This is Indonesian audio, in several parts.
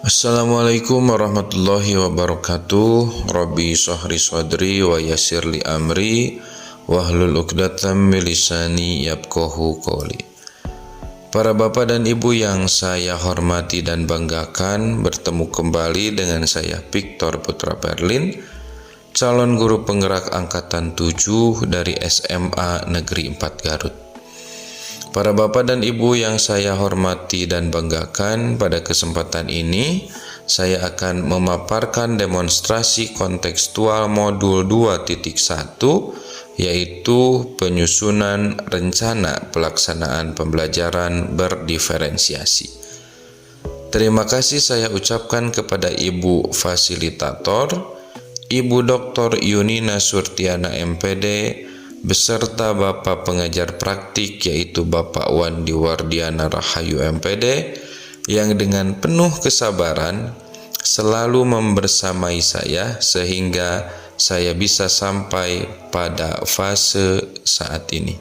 Assalamualaikum warahmatullahi wabarakatuh. Rabbi shrah sadri wa yassir li amri wahlul 'uqdatam min lisani yafqahu qawli. Para bapak dan ibu yang saya hormati dan banggakan, bertemu kembali dengan saya Victor Putra Perlin, calon guru penggerak angkatan 7 dari SMA Negeri 4 Garut. Para bapak dan ibu yang saya hormati dan banggakan, pada kesempatan ini saya akan memaparkan demonstrasi kontekstual modul 2.1, yaitu penyusunan rencana pelaksanaan pembelajaran berdiferensiasi. Terima kasih saya ucapkan kepada Ibu Fasilitator, Ibu Dr. Yunina Surtiana MPD, beserta Bapak Pengajar Praktik yaitu Bapak Wandi Wardiana Rahayu MPD, yang dengan penuh kesabaran selalu membersamai saya sehingga saya bisa sampai pada fase saat ini.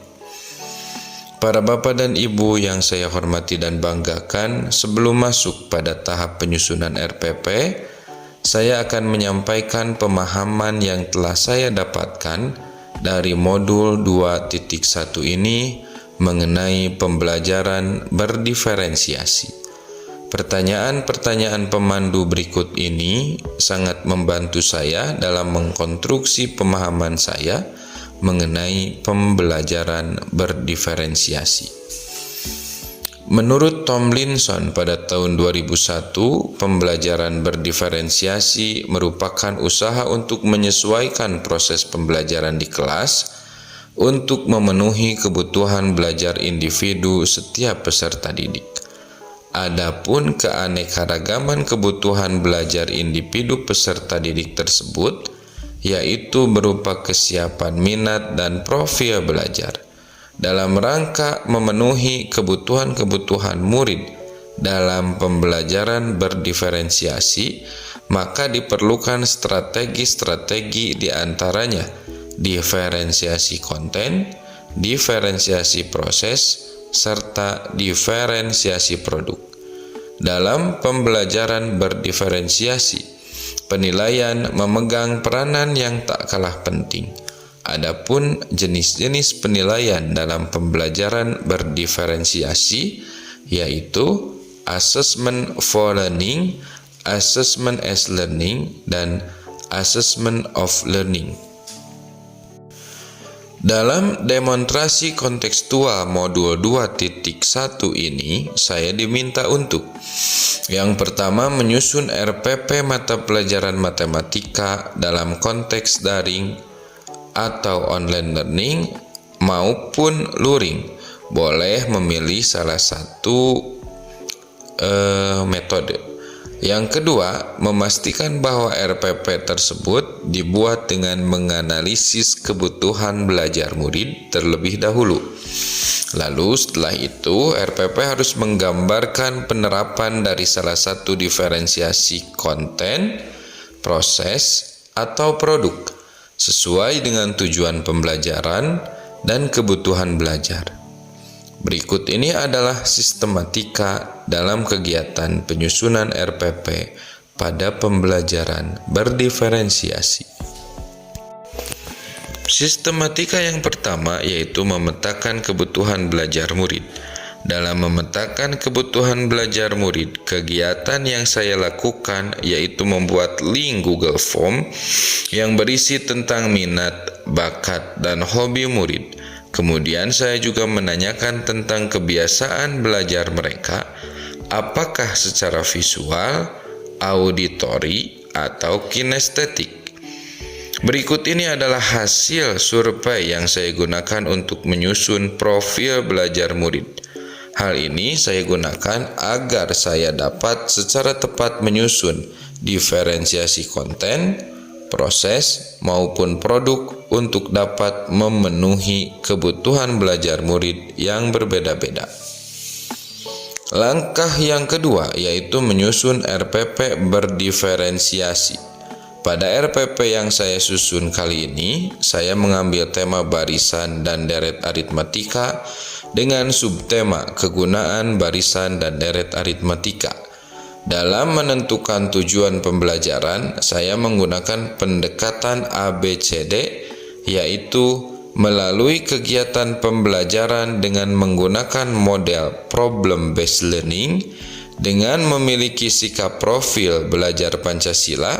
Para bapak dan ibu yang saya hormati dan banggakan, sebelum masuk pada tahap penyusunan RPP, saya akan menyampaikan pemahaman yang telah saya dapatkan dari modul 2.1 ini mengenai pembelajaran berdiferensiasi. Pertanyaan-pertanyaan pemandu berikut ini sangat membantu saya dalam mengkonstruksi pemahaman saya mengenai pembelajaran berdiferensiasi. Menurut Tomlinson pada tahun 2001, pembelajaran berdiferensiasi merupakan usaha untuk menyesuaikan proses pembelajaran di kelas untuk memenuhi kebutuhan belajar individu setiap peserta didik. Adapun keanekaragaman kebutuhan belajar individu peserta didik tersebut, yaitu berupa kesiapan minat dan profil belajar, dalam rangka memenuhi kebutuhan-kebutuhan murid dalam pembelajaran berdiferensiasi, maka diperlukan strategi-strategi diantaranya diferensiasi konten, diferensiasi proses, serta diferensiasi produk. Dalam pembelajaran berdiferensiasi, penilaian memegang peranan yang tak kalah penting. Adapun jenis-jenis penilaian dalam pembelajaran berdiferensiasi yaitu assessment for learning, assessment as learning, dan assessment of learning. Dalam demonstrasi kontekstual modul 2.1 ini, saya diminta untuk yang pertama menyusun RPP mata pelajaran matematika dalam konteks daring atau online learning maupun luring. Boleh memilih salah satu metode. Yang kedua, memastikan bahwa RPP tersebut dibuat dengan menganalisis kebutuhan belajar murid terlebih dahulu. Lalu setelah itu, RPP harus menggambarkan penerapan dari salah satu diferensiasi konten, proses, atau produk sesuai dengan tujuan pembelajaran dan kebutuhan belajar. Berikut ini adalah sistematika dalam kegiatan penyusunan RPP pada pembelajaran berdiferensiasi. Sistematika yang pertama yaitu memetakan kebutuhan belajar murid. Dalam memetakan kebutuhan belajar murid, kegiatan yang saya lakukan yaitu membuat link Google Form yang berisi tentang minat, bakat, dan hobi murid. Kemudian saya juga menanyakan tentang kebiasaan belajar mereka, apakah secara visual, auditori, atau kinestetik. Berikut ini adalah hasil survei yang saya gunakan untuk menyusun profil belajar murid. Hal ini saya gunakan agar saya dapat secara tepat menyusun diferensiasi konten, proses, maupun produk untuk dapat memenuhi kebutuhan belajar murid yang berbeda-beda. Langkah yang kedua yaitu menyusun RPP berdiferensiasi. Pada RPP yang saya susun kali ini, saya mengambil tema barisan dan deret aritmatika dengan subtema kegunaan barisan dan deret aritmatika. Dalam menentukan tujuan pembelajaran, saya menggunakan pendekatan ABCD, yaitu melalui kegiatan pembelajaran dengan menggunakan model problem based learning, dengan memiliki sikap profil belajar Pancasila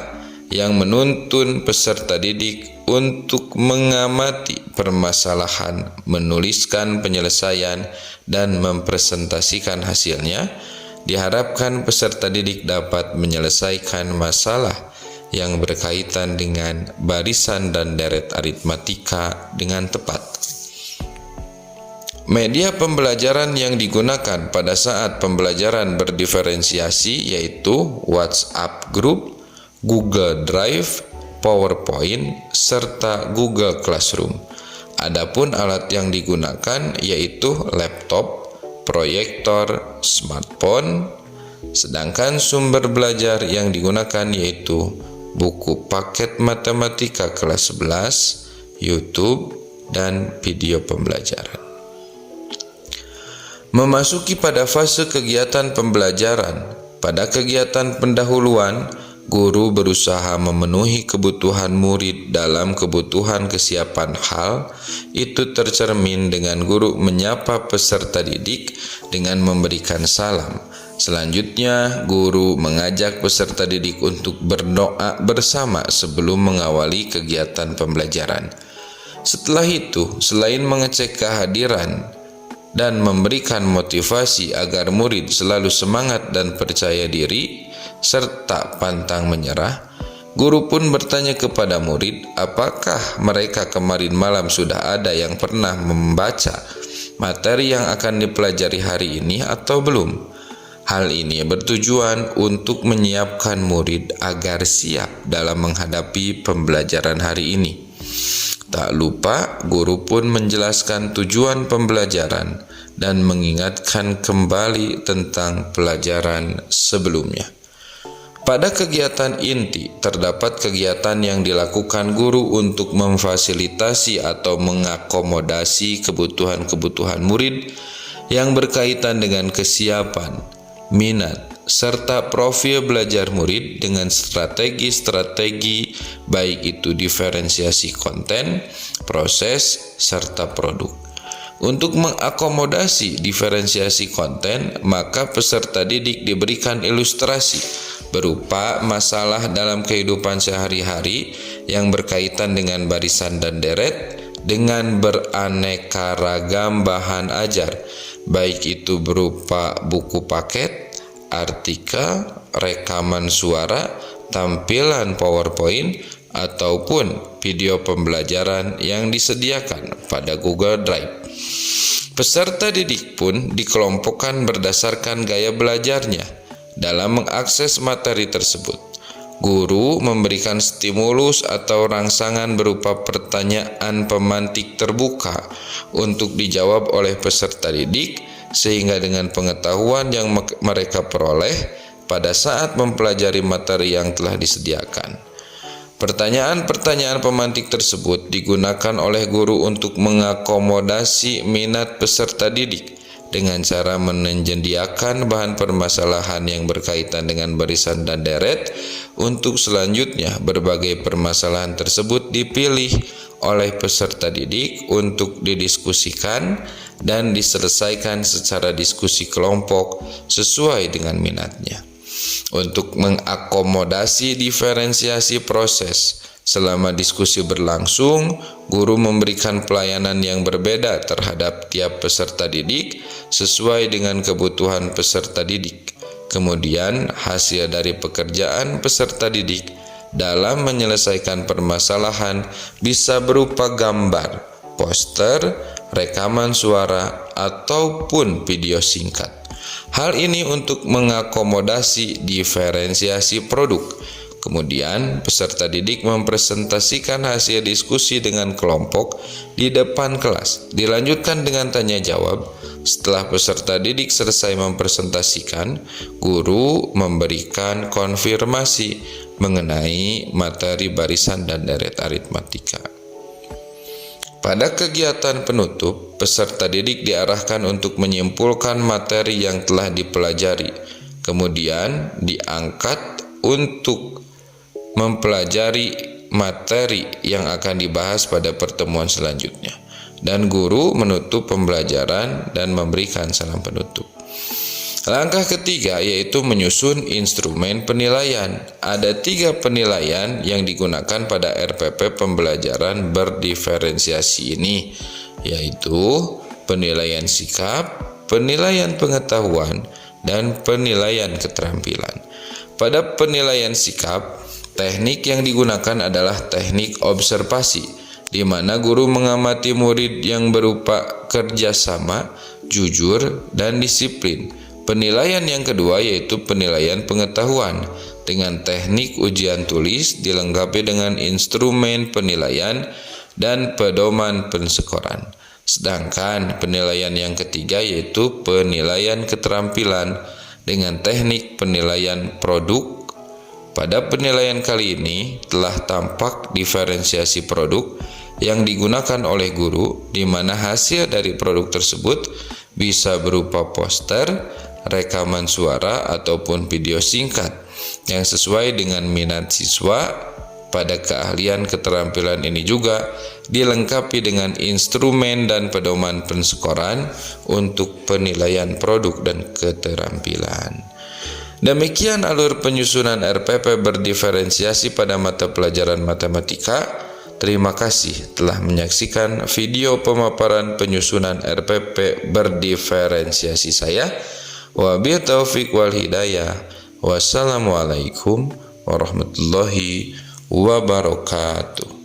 yang menuntun peserta didik untuk mengamati permasalahan, menuliskan penyelesaian, dan mempresentasikan hasilnya. Diharapkan peserta didik dapat menyelesaikan masalah yang berkaitan dengan barisan dan deret aritmatika dengan tepat. Media pembelajaran yang digunakan pada saat pembelajaran berdiferensiasi yaitu WhatsApp Group, Google Drive, PowerPoint, serta Google Classroom. Adapun alat yang digunakan yaitu laptop, proyektor, smartphone, sedangkan sumber belajar yang digunakan yaitu buku paket matematika kelas 11, YouTube, dan video pembelajaran. Memasuki pada fase kegiatan pembelajaran. Pada kegiatan pendahuluan, guru berusaha memenuhi kebutuhan murid dalam kebutuhan kesiapan hal. Itu tercermin dengan guru menyapa peserta didik dengan memberikan salam. Selanjutnya, guru mengajak peserta didik untuk berdoa bersama sebelum mengawali kegiatan pembelajaran. Setelah itu, selain mengecek kehadiran dan memberikan motivasi agar murid selalu semangat dan percaya diri, serta pantang menyerah, guru pun bertanya kepada murid apakah mereka kemarin malam sudah ada yang pernah membaca materi yang akan dipelajari hari ini atau belum. Hal ini bertujuan untuk menyiapkan murid agar siap dalam menghadapi pembelajaran hari ini. Tak lupa, guru pun menjelaskan tujuan pembelajaran dan mengingatkan kembali tentang pelajaran sebelumnya. Pada kegiatan inti, terdapat kegiatan yang dilakukan guru untuk memfasilitasi atau mengakomodasi kebutuhan-kebutuhan murid yang berkaitan dengan kesiapan, minat, serta profil belajar murid dengan strategi-strategi baik itu diferensiasi konten, proses, serta produk. Untuk mengakomodasi diferensiasi konten, maka peserta didik diberikan ilustrasi berupa masalah dalam kehidupan sehari-hari yang berkaitan dengan barisan dan deret dengan beraneka ragam bahan ajar, baik itu berupa buku paket, artikel, rekaman suara, tampilan PowerPoint, ataupun video pembelajaran yang disediakan pada Google Drive. Peserta didik pun dikelompokkan berdasarkan gaya belajarnya dalam mengakses materi tersebut. Guru memberikan stimulus atau rangsangan berupa pertanyaan pemantik terbuka untuk dijawab oleh peserta didik, sehingga dengan pengetahuan yang mereka peroleh pada saat mempelajari materi yang telah disediakan. Pertanyaan-pertanyaan pemantik tersebut digunakan oleh guru untuk mengakomodasi minat peserta didik dengan cara menyediakan bahan permasalahan yang berkaitan dengan barisan dan deret. Untuk selanjutnya, berbagai permasalahan tersebut dipilih oleh peserta didik untuk didiskusikan dan diselesaikan secara diskusi kelompok sesuai dengan minatnya. Untuk mengakomodasi diferensiasi proses, selama diskusi berlangsung, guru memberikan pelayanan yang berbeda terhadap tiap peserta didik sesuai dengan kebutuhan peserta didik. Kemudian, hasil dari pekerjaan peserta didik dalam menyelesaikan permasalahan bisa berupa gambar, poster, rekaman suara, ataupun video singkat. Hal ini untuk mengakomodasi diferensiasi produk. Kemudian, peserta didik mempresentasikan hasil diskusi dengan kelompok di depan kelas. Dilanjutkan dengan tanya jawab. Setelah peserta didik selesai mempresentasikan, guru memberikan konfirmasi mengenai materi barisan dan deret aritmatika. Pada kegiatan penutup, peserta didik diarahkan untuk menyimpulkan materi yang telah dipelajari. kemudian diangkat untuk mempelajari materi yang akan dibahas pada pertemuan selanjutnya, dan guru menutup pembelajaran dan memberikan salam penutup. Langkah ketiga yaitu menyusun instrumen penilaian. Ada 3 penilaian yang digunakan pada RPP pembelajaran berdiferensiasi ini, yaitu penilaian sikap, penilaian pengetahuan, dan penilaian keterampilan. Pada penilaian sikap, teknik yang digunakan adalah teknik observasi, di mana guru mengamati murid yang berupa kerjasama, jujur, dan disiplin. Penilaian yang kedua yaitu penilaian pengetahuan dengan teknik ujian tulis dilengkapi dengan instrumen penilaian dan pedoman pensekoran. Sedangkan penilaian yang ketiga yaitu penilaian keterampilan dengan teknik penilaian produk. Pada penilaian kali ini telah tampak diferensiasi produk yang digunakan oleh guru, di mana hasil dari produk tersebut bisa berupa poster, rekaman suara, ataupun video singkat yang sesuai dengan minat siswa. Pada keahlian keterampilan ini juga dilengkapi dengan instrumen dan pedoman pensekoran untuk penilaian produk dan keterampilan. Demikian alur penyusunan RPP berdiferensiasi pada mata pelajaran matematika. Terima kasih telah menyaksikan video pemaparan penyusunan RPP berdiferensiasi saya. Wabillahi taufiq wal hidayah. Wassalamualaikum warahmatullahi wabarakatuh.